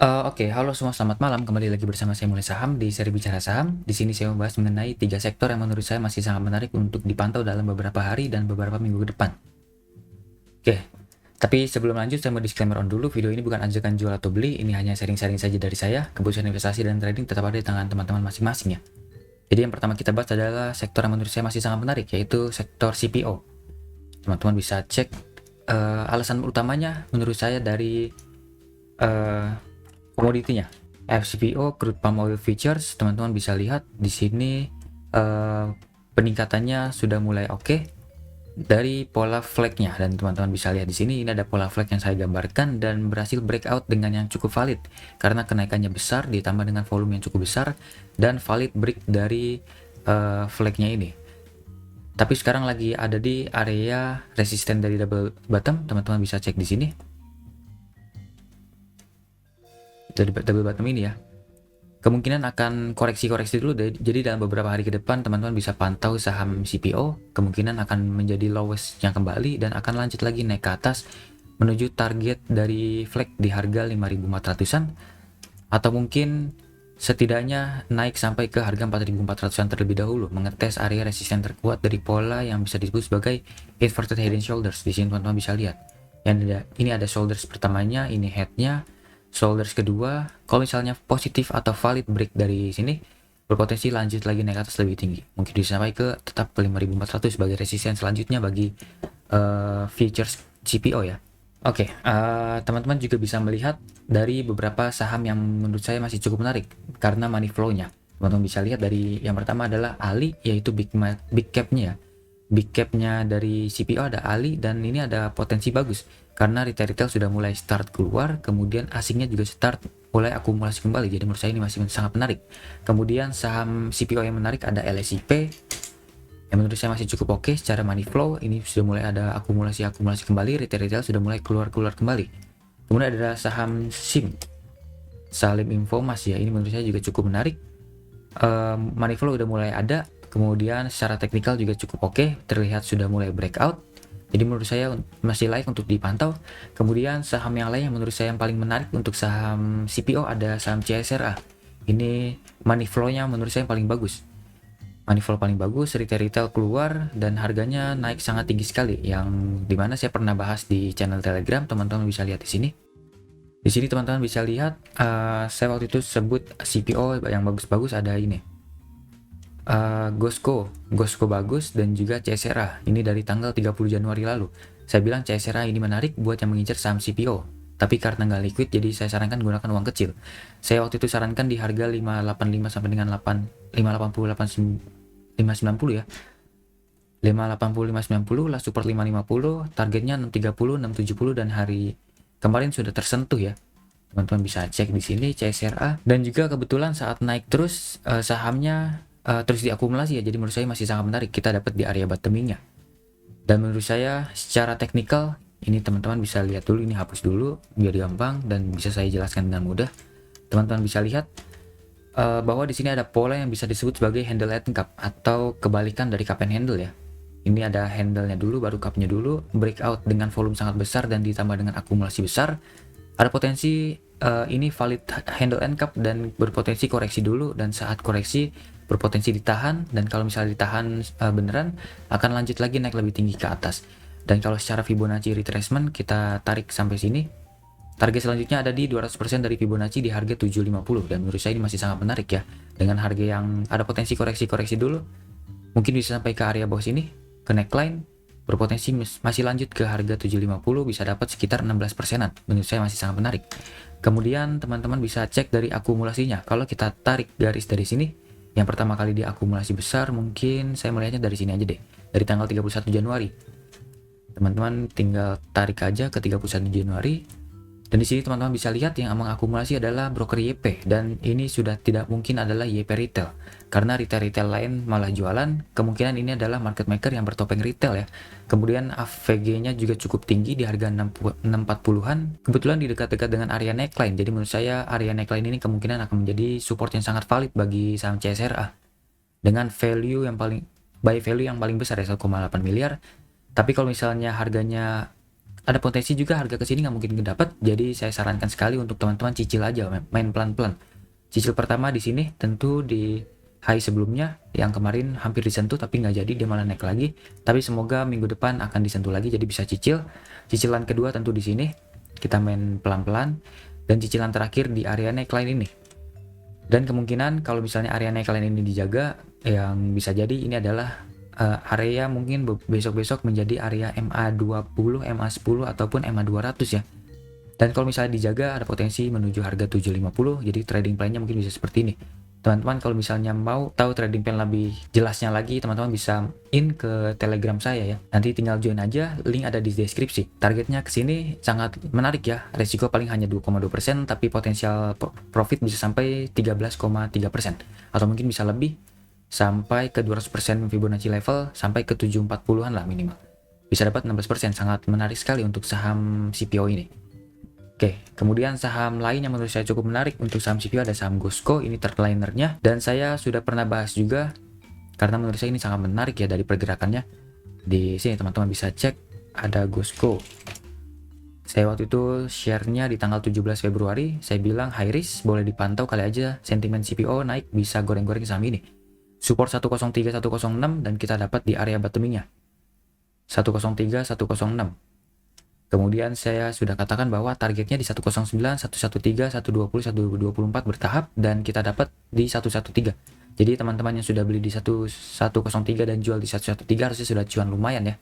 Oke, halo semua, selamat malam. Kembali lagi bersama saya Mulai Saham di seri Bicara Saham. Di sini saya membahas mengenai tiga sektor yang menurut saya masih sangat menarik untuk dipantau dalam beberapa hari dan beberapa minggu ke depan. Oke, tapi sebelum lanjut saya mau disclaimer on dulu. Video ini bukan ajakan jual atau beli, ini hanya sharing-sharing saja dari saya. Keputusan investasi dan trading tetap ada di tangan teman-teman masing-masing ya. Jadi yang pertama kita bahas adalah sektor yang menurut saya masih sangat menarik, yaitu sektor CPO. Teman-teman bisa cek alasan utamanya menurut saya dari uh, komoditinya. FCPO crude palm oil futures, teman-teman bisa lihat di sini peningkatannya sudah mulai oke dari pola flagnya, dan teman-teman bisa lihat di sini ini ada pola flag yang saya gambarkan dan berhasil breakout dengan yang cukup valid karena kenaikannya besar ditambah dengan volume yang cukup besar dan valid break dari flagnya ini. Tapi sekarang lagi ada di area resisten dari double bottom, teman-teman bisa cek di sini. Dari double bottom ini ya. Kemungkinan akan koreksi-koreksi dulu, jadi dalam beberapa hari ke depan teman-teman bisa pantau saham CPO, kemungkinan akan menjadi lowest yang kembali dan akan lanjut lagi naik ke atas menuju target dari flag di harga 5.400-an, atau mungkin setidaknya naik sampai ke harga 4.400-an terlebih dahulu, mengetes area resisten terkuat dari pola yang bisa disebut sebagai inverted head and shoulders. Di sini teman-teman bisa lihat, ini ada shoulders pertamanya, ini headnya, shoulders kedua. Kalau misalnya positif atau valid break dari sini, berpotensi lanjut lagi naik atas lebih tinggi, mungkin bisa sampai ke tetap ke 5.400 sebagai resisten selanjutnya bagi futures CPO ya. Oke, teman-teman juga bisa melihat dari beberapa saham yang menurut saya masih cukup menarik karena money flow-nya. Teman-teman bisa lihat dari yang pertama adalah Ali, yaitu big cap-nya ya. Big cap-nya dari CPO ada Ali, dan ini ada potensi bagus karena retail sudah mulai start keluar, kemudian asingnya juga start mulai akumulasi kembali. Jadi menurut saya ini masih sangat menarik. Kemudian saham CPO yang menarik ada LSIP, yang menurut saya masih cukup oke secara money flow. Ini sudah mulai ada akumulasi kembali, retail sudah mulai keluar kembali. Kemudian ada saham SIM, Salim Infomas ya, ini menurut saya juga cukup menarik. Money flow udah mulai ada, kemudian secara teknikal juga cukup oke, terlihat sudah mulai breakout. Jadi menurut saya masih layak untuk dipantau. Kemudian saham yang lain yang menurut saya yang paling menarik untuk saham CPO ada saham CSRA. Ini money flow-nya menurut saya yang paling bagus. Money flow paling bagus, retail keluar dan harganya naik sangat tinggi sekali, yang dimana saya pernah bahas di channel Telegram, teman-teman bisa lihat di sini. Di sini teman-teman bisa lihat, saya waktu itu sebut CPO yang bagus-bagus ada ini. Gosco bagus, dan juga CSRA. Ini dari tanggal 30 Januari lalu. Saya bilang CSRA ini menarik buat yang mengincar saham CPO. Tapi karena nggak liquid, jadi saya sarankan gunakan uang kecil. Saya waktu itu sarankan di harga 585 sampai dengan 580 590 ya. 580 590 lah, support 550, targetnya 630 670, dan hari kemarin sudah tersentuh ya. Teman-teman bisa cek di sini CSRA, dan juga kebetulan saat naik terus sahamnya terus diakumulasi ya. Jadi menurut saya masih sangat menarik, kita dapat di area bottomingnya. Dan menurut saya secara teknikal ini teman-teman bisa lihat dulu, ini hapus dulu biar gampang dan bisa saya jelaskan dengan mudah. Teman-teman bisa lihat bahwa di sini ada pola yang bisa disebut sebagai handle and cup, atau kebalikan dari cup and handle ya. Ini ada handle-nya dulu, baru cup-nya dulu, breakout dengan volume sangat besar dan ditambah dengan akumulasi besar. Ada potensi ini valid handle and cup dan berpotensi koreksi dulu, dan saat koreksi berpotensi ditahan, dan kalau misalnya ditahan beneran akan lanjut lagi naik lebih tinggi ke atas. Dan kalau secara Fibonacci retracement kita tarik sampai sini, target selanjutnya ada di 200% dari Fibonacci di harga 750, dan menurut saya ini masih sangat menarik ya. Dengan harga yang ada potensi koreksi dulu, mungkin bisa sampai ke area bawah sini, ke neckline, berpotensi masih lanjut ke harga 750, bisa dapat sekitar 16%-an. Menurut saya masih sangat menarik. Kemudian teman-teman bisa cek dari akumulasinya. Kalau kita tarik garis dari sini, yang pertama kali dia akumulasi besar, mungkin saya melihatnya dari sini aja deh, dari tanggal 31 Januari. Teman-teman tinggal tarik aja ke 31 Januari. Dan di sini teman-teman bisa lihat yang mengakumulasi adalah broker YP, dan ini sudah tidak mungkin adalah YP retail, karena retail lain malah jualan. Kemungkinan ini adalah market maker yang bertopeng retail ya. Kemudian AVG-nya juga cukup tinggi di harga 640-an, kebetulan di dekat-dekat dengan area neckline. Jadi menurut saya area neckline ini kemungkinan akan menjadi support yang sangat valid bagi saham CSRA dengan value yang paling besar ya, 1,8 miliar. Tapi kalau misalnya harganya ada potensi juga harga kesini nggak mungkin dapat, jadi saya sarankan sekali untuk teman-teman cicil aja, main pelan-pelan. Cicil pertama di sini tentu di high sebelumnya yang kemarin hampir disentuh tapi nggak jadi, dia malah naik lagi. Tapi semoga minggu depan akan disentuh lagi, jadi bisa cicil. Cicilan kedua tentu di sini kita main pelan-pelan, dan cicilan terakhir di area neckline ini. Dan kemungkinan kalau misalnya area neckline ini dijaga, yang bisa jadi ini adalah area mungkin besok-besok menjadi area MA20, MA10 ataupun MA200 ya. Dan kalau misalnya dijaga ada potensi menuju harga 750, jadi trading plan-nya mungkin bisa seperti ini. Teman-teman kalau misalnya mau tahu trading plan lebih jelasnya lagi, teman-teman bisa in ke Telegram saya ya. Nanti tinggal join aja, link ada di deskripsi. Targetnya ke sini sangat menarik ya. Resiko paling hanya 2,2%, tapi potensial profit bisa sampai 13,3%. Atau mungkin bisa lebih sampai ke 200% Fibonacci level, sampai ke 740-an lah minimal. Bisa dapat 16%, sangat menarik sekali untuk saham CPO ini. Oke, kemudian saham lain yang menurut saya cukup menarik untuk saham CPO ada saham Gosco, ini third linernya, dan saya sudah pernah bahas juga karena menurut saya ini sangat menarik ya dari pergerakannya. Di sini teman-teman bisa cek ada Gosco. Saya waktu itu share-nya di tanggal 17 Februari, saya bilang high risk, boleh dipantau kali aja sentimen CPO naik bisa goreng-goreng saham ini. Support 103 106 dan kita dapat di area bottoming-nya 103 106. Kemudian saya sudah katakan bahwa targetnya di 109, 113, 120, 124 bertahap dan kita dapat di 113. Jadi teman-teman yang sudah beli di 103 dan jual di 113 harusnya sudah cuan lumayan ya.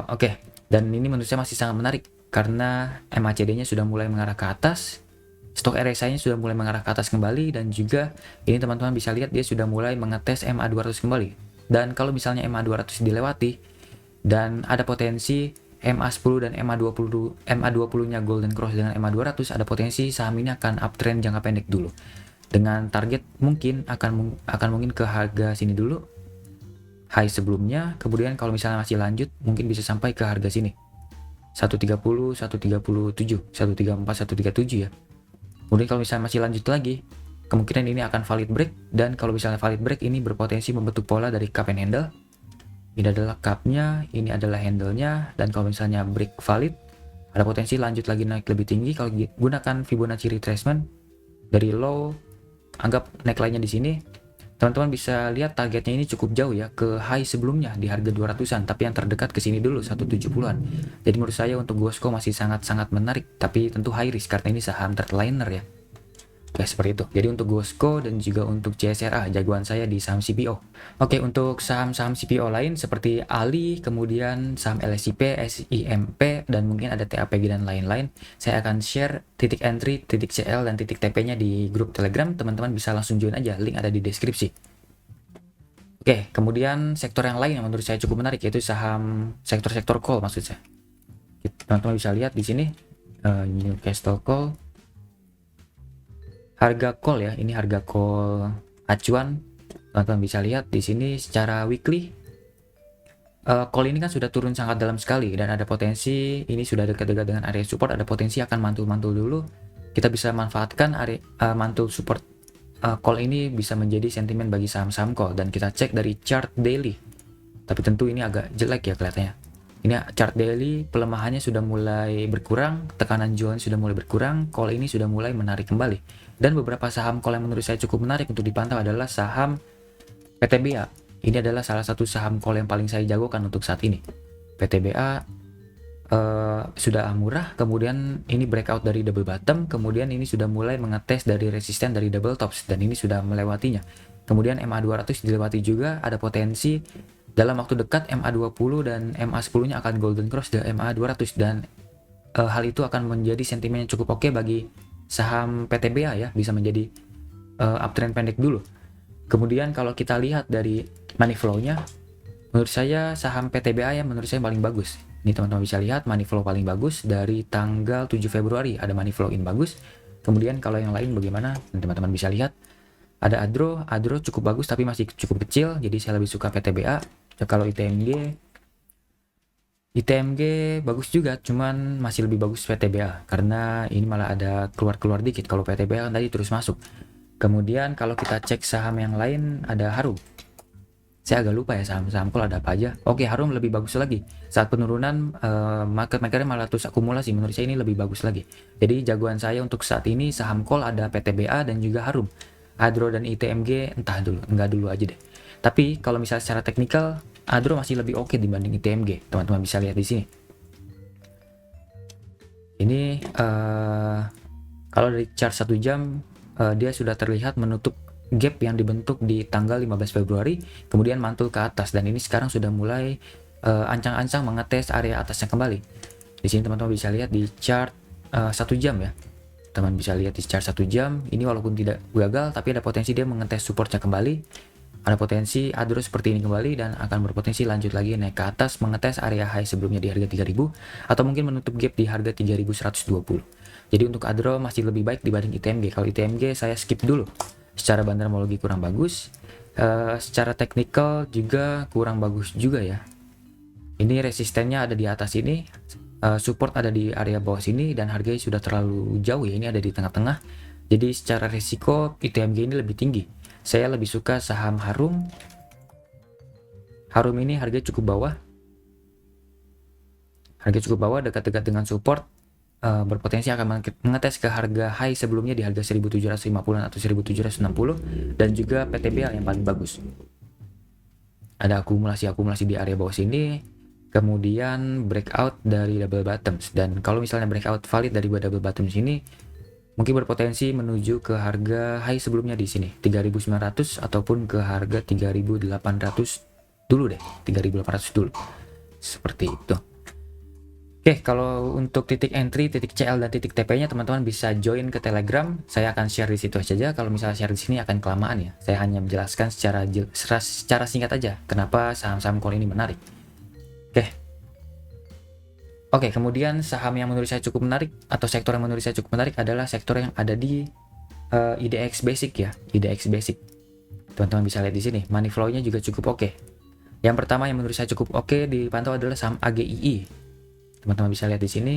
Oke. Dan ini menurut saya masih sangat menarik karena MACD-nya sudah mulai mengarah ke atas. Stok RSI-nya sudah mulai mengarah ke atas kembali dan juga ini teman-teman bisa lihat dia sudah mulai mengetes MA200 kembali. Dan kalau misalnya MA200 dilewati dan ada potensi MA10 dan MA20-nya golden cross dengan MA200, ada potensi saham ini akan uptrend jangka pendek dulu. Dengan target mungkin akan mungkin ke harga sini dulu, high sebelumnya, kemudian kalau misalnya masih lanjut mungkin bisa sampai ke harga sini. 130, 137, 134, 137 ya. Kemudian kalau misalnya masih lanjut lagi, kemungkinan ini akan valid break, dan kalau misalnya valid break ini berpotensi membentuk pola dari cup and handle. Ini adalah cupnya, ini adalah handle-nya, dan kalau misalnya break valid, ada potensi lanjut lagi naik lebih tinggi. Kalau gunakan Fibonacci retracement dari low, anggap neckline-nya di sini, teman-teman bisa lihat targetnya ini cukup jauh ya, ke high sebelumnya di harga 200-an, tapi yang terdekat ke sini dulu 170-an. Jadi menurut saya untuk Gosco masih sangat-sangat menarik, tapi tentu high risk karena ini saham third liner ya. Oke, seperti itu. Jadi untuk Gosco dan juga untuk CSRA, jagoan saya di saham CPO. Oke, untuk saham-saham CPO lain seperti Ali, kemudian saham LSIP, SIMP, dan mungkin ada TAPG dan lain-lain, saya akan share titik entry, titik CL, dan titik TP-nya di grup Telegram. Teman-teman bisa langsung join aja, link ada di deskripsi. Oke, kemudian sektor yang lain yang menurut saya cukup menarik yaitu saham sektor-sektor call maksud saya. Teman-teman bisa lihat di sini Newcastle Call. Harga call ya, ini harga call acuan. Teman-teman bisa lihat di sini secara weekly. Call ini kan sudah turun sangat dalam sekali dan ada potensi ini sudah dekat-dekat dengan area support, ada potensi akan mantul-mantul dulu. Kita bisa manfaatkan area mantul support call ini bisa menjadi sentimen bagi saham-saham call, dan kita cek dari chart daily. Tapi tentu ini agak jelek ya kelihatannya. Ini chart daily pelemahannya sudah mulai berkurang, tekanan jualan sudah mulai berkurang, call ini sudah mulai menarik kembali. Dan beberapa saham call yang menurut saya cukup menarik untuk dipantau adalah saham PTBA. Ini adalah salah satu saham call yang paling saya jagokan untuk saat ini. PTBA sudah murah, kemudian ini breakout dari double bottom, kemudian ini sudah mulai mengetes dari resisten dari double tops, dan ini sudah melewatinya. Kemudian MA200 dilewati juga, ada potensi dalam waktu dekat MA20 dan MA10-nya akan golden cross dari MA200, dan hal itu akan menjadi sentimen yang cukup oke bagi saham PTBA ya, bisa menjadi uptrend pendek dulu. Kemudian kalau kita lihat dari money flow-nya, menurut saya saham PTBA yang menurut saya paling bagus. Ini teman-teman bisa lihat money flow paling bagus dari tanggal 7 Februari, ada money flow in bagus. Kemudian kalau yang lain bagaimana? Teman-teman bisa lihat ada Adro cukup bagus tapi masih cukup kecil, jadi saya lebih suka PTBA. Kalau ITMG bagus juga, cuman masih lebih bagus PTBA karena ini malah ada keluar-keluar dikit. Kalau PTBA kan tadi terus masuk. Kemudian kalau kita cek saham yang lain ada Harum. Saya agak lupa ya saham-saham call ada apa aja. Oke, Harum lebih bagus lagi. Saat penurunan market makernya malah terus akumulasi. Menurut saya ini lebih bagus lagi. Jadi jagoan saya untuk saat ini saham call ada PTBA dan juga Harum. Adro dan ITMG entah dulu, enggak dulu aja deh. Tapi kalau misalnya secara teknikal, Adro masih lebih oke dibanding ITMG. Teman-teman bisa lihat di sini. Ini kalau dari chart 1 jam dia sudah terlihat menutup gap yang dibentuk di tanggal 15 Februari, kemudian mantul ke atas, dan ini sekarang sudah mulai ancang-ancang mengetes area atasnya kembali. Di sini teman-teman bisa lihat di chart 1 jam ya. Teman bisa lihat di chart 1 jam, ini walaupun tidak gagal, tapi ada potensi dia mengetes supportnya kembali. Ada potensi Adro seperti ini kembali dan akan berpotensi lanjut lagi naik ke atas mengetes area high sebelumnya di harga 3000 atau mungkin menutup gap di harga 3120. Jadi untuk Adro masih lebih baik dibanding ITMG. Kalau ITMG saya skip dulu. Secara bandarmologi kurang bagus, secara teknikal juga kurang bagus juga ya. Ini resistennya ada di atas ini, support ada di area bawah sini, dan harganya sudah terlalu jauh ya, ini ada di tengah-tengah. Jadi secara risiko ITMG ini lebih tinggi. Saya lebih suka saham Harum. Harum ini harganya cukup bawah. Harga cukup bawah, dekat-dekat dengan support. Berpotensi akan mengetes ke harga high sebelumnya di harga 1750 atau 1760, dan juga PTBA yang paling bagus. Ada akumulasi di area bawah sini, kemudian breakout dari double bottoms, dan kalau misalnya breakout valid dari double bottoms ini mungkin berpotensi menuju ke harga high sebelumnya di sini 3900 ataupun ke harga 3800 dulu deh, 3800 dulu. Seperti itu. Oke, kalau untuk titik entry, titik CL dan titik TP-nya teman-teman bisa join ke Telegram. Saya akan share di situ saja. Kalau misalnya share di sini akan kelamaan ya. Saya hanya menjelaskan secara singkat aja kenapa saham-saham call ini menarik. Oke, kemudian saham yang menurut saya cukup menarik atau sektor yang menurut saya cukup menarik adalah sektor yang ada di IDX Basic ya, IDX Basic. Teman-teman bisa lihat di sini, money flow-nya juga cukup oke. Yang pertama yang menurut saya cukup oke dipantau adalah saham AGII. Teman-teman bisa lihat di sini,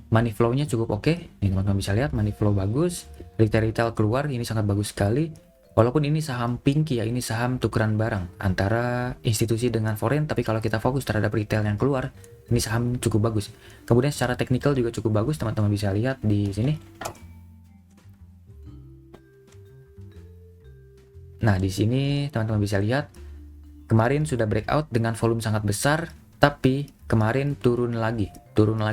money flow-nya cukup oke. Ini teman-teman bisa lihat, money flow bagus, retail keluar, ini sangat bagus sekali. Walaupun ini saham pinky ya, ini saham tukeran barang antara institusi dengan foreign, tapi kalau kita fokus terhadap retail yang keluar, ini saham cukup bagus. Kemudian secara teknikal juga cukup bagus, teman-teman bisa lihat di sini. Nah, di sini teman-teman bisa lihat, kemarin sudah breakout dengan volume sangat besar, tapi kemarin turun lagi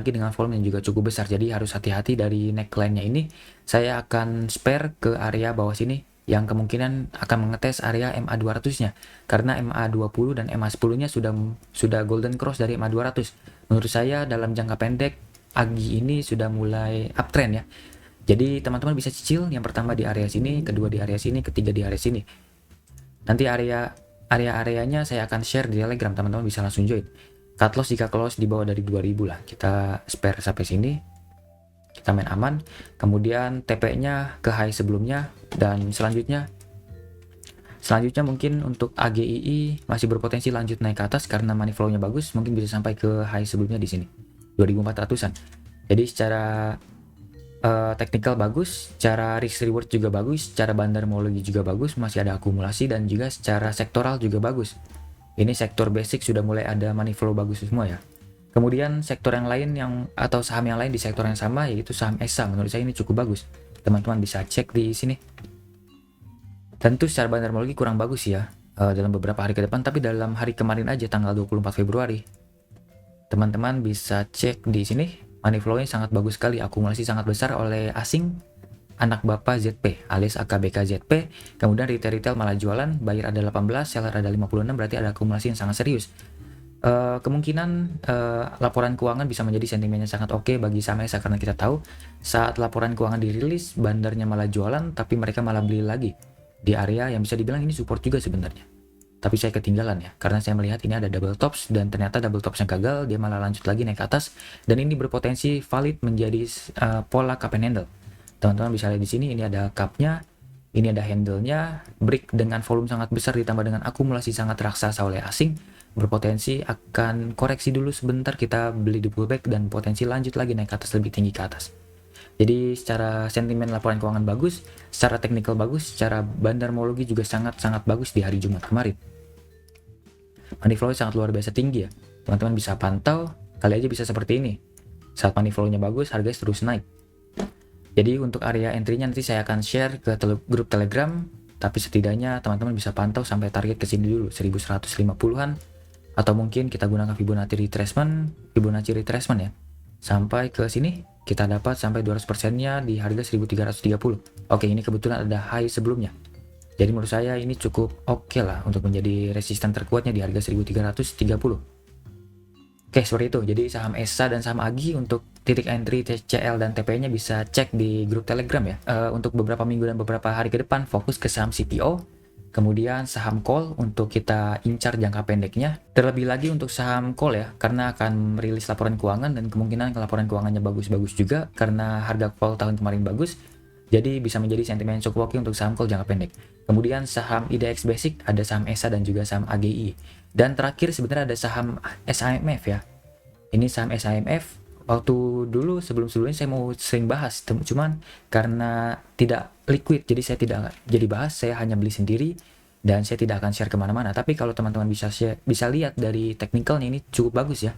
dengan volume yang juga cukup besar. Jadi harus hati-hati dari neckline-nya ini. Saya akan spare ke area bawah sini yang kemungkinan akan mengetes area MA200-nya, karena MA20 dan MA10-nya sudah golden cross dari MA200. Menurut saya dalam jangka pendek AGI ini sudah mulai uptrend ya. Jadi teman-teman bisa cicil yang pertama di area sini, kedua di area sini, ketiga di area sini. Nanti area-areanya saya akan share di Telegram, teman-teman bisa langsung join. Cut loss jika close di bawah dari 2000 lah, kita spare sampai sini, kita main aman. Kemudian TP-nya ke high sebelumnya, dan selanjutnya mungkin untuk AGII masih berpotensi lanjut naik ke atas karena money flow-nya bagus, mungkin bisa sampai ke high sebelumnya di sini 2400-an. Jadi secara technical bagus, secara risk reward juga bagus, secara bandarmologi juga bagus, masih ada akumulasi, dan juga secara sektoral juga bagus. Ini sektor basic sudah mulai ada money flow bagus semua ya. Kemudian sektor yang lain atau saham yang lain di sektor yang sama yaitu saham ESA, menurut saya ini cukup bagus. Teman-teman bisa cek di sini. Tentu secara bandarmologi kurang bagus ya dalam beberapa hari ke depan, tapi dalam hari kemarin aja tanggal 24 Februari. Teman-teman bisa cek di sini, money flow-nya sangat bagus sekali, akumulasi sangat besar oleh asing, anak bapak ZP alias AKBK ZP. Kemudian retail malah jualan, buyer ada 18, seller ada 56, berarti ada akumulasi yang sangat serius. Kemungkinan laporan keuangan bisa menjadi sentimennya sangat oke bagi saham ESA, karena kita tahu saat laporan keuangan dirilis, bandarnya malah jualan, tapi mereka malah beli lagi di area yang bisa dibilang ini support juga sebenarnya. Tapi saya ketinggalan ya, karena saya melihat ini ada double tops, dan ternyata double tops yang gagal, dia malah lanjut lagi naik ke atas, dan ini berpotensi valid menjadi pola cup and handle. Teman-teman bisa lihat di sini, ini ada cup-nya, ini ada handle-nya, break dengan volume sangat besar ditambah dengan akumulasi sangat raksasa oleh asing, berpotensi akan koreksi dulu sebentar, kita beli di pullback dan potensi lanjut lagi naik ke atas, lebih tinggi ke atas. Jadi secara sentimen laporan keuangan bagus, secara teknikal bagus, secara bandarmologi juga sangat-sangat bagus di hari Jumat kemarin. Money flow sangat luar biasa tinggi ya. Teman-teman bisa pantau, kali aja bisa seperti ini. Saat money flow-nya bagus, harga terus naik. Jadi untuk area entry-nya nanti saya akan share ke grup Telegram, tapi setidaknya teman-teman bisa pantau sampai target ke sini dulu, 1150-an, atau mungkin kita gunakan Fibonacci retracement ya. Sampai ke sini kita dapat sampai 200%-nya di harga 1330. Oke, ini kebetulan ada high sebelumnya. Jadi menurut saya ini cukup oke lah untuk menjadi resisten terkuatnya di harga 1330. Oke, seperti itu. Jadi saham ESA dan saham AGI untuk titik entry, TCL, dan TP-nya bisa cek di grup Telegram ya. Untuk beberapa minggu dan beberapa hari ke depan fokus ke saham CPO, kemudian saham call untuk kita incar jangka pendeknya. Terlebih lagi untuk saham call ya, karena akan merilis laporan keuangan dan kemungkinan laporan keuangannya bagus-bagus juga karena harga call tahun kemarin bagus. Jadi bisa menjadi sentimen cukup oke untuk saham call jangka pendek. Kemudian saham IDX Basic, ada saham ESA dan juga saham AGI. Dan terakhir sebenarnya ada saham SIMF ya. Ini saham SIMF, waktu dulu sebelum-sebelumnya saya mau sering bahas, cuman karena tidak liquid, jadi saya tidak jadi bahas, saya hanya beli sendiri dan saya tidak akan share kemana-mana. Tapi kalau teman-teman bisa lihat dari teknikalnya ini cukup bagus ya.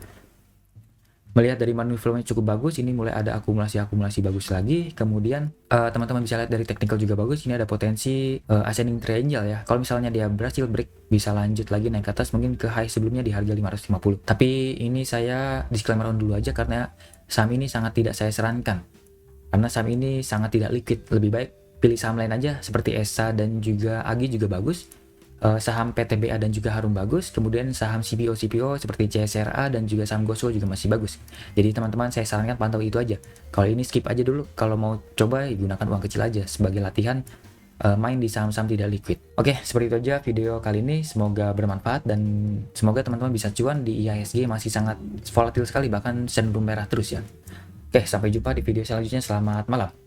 Melihat dari money flow-nya cukup bagus, ini mulai ada akumulasi bagus lagi. Kemudian teman-teman bisa lihat dari teknikal juga bagus, ini ada potensi ascending triangle ya. Kalau misalnya dia berhasil break, bisa lanjut lagi naik ke atas mungkin ke high sebelumnya di harga 550. Tapi ini saya disclaimer on dulu aja karena saham ini sangat tidak saya sarankan. Karena saham ini sangat tidak liquid, lebih baik pilih saham lain aja seperti ESA dan juga AGI juga bagus. Saham PTBA dan juga Harum bagus, kemudian saham CPO seperti CSRA dan juga saham Goswo juga masih bagus. Jadi teman-teman saya sarankan pantau itu aja. Kalau ini skip aja dulu, kalau mau coba gunakan uang kecil aja sebagai latihan main di saham-saham tidak liquid. Oke, seperti itu aja video kali ini, semoga bermanfaat dan semoga teman-teman bisa cuan di IHSG masih sangat volatil sekali, bahkan cenderung merah terus ya. Oke, sampai jumpa di video selanjutnya, selamat malam.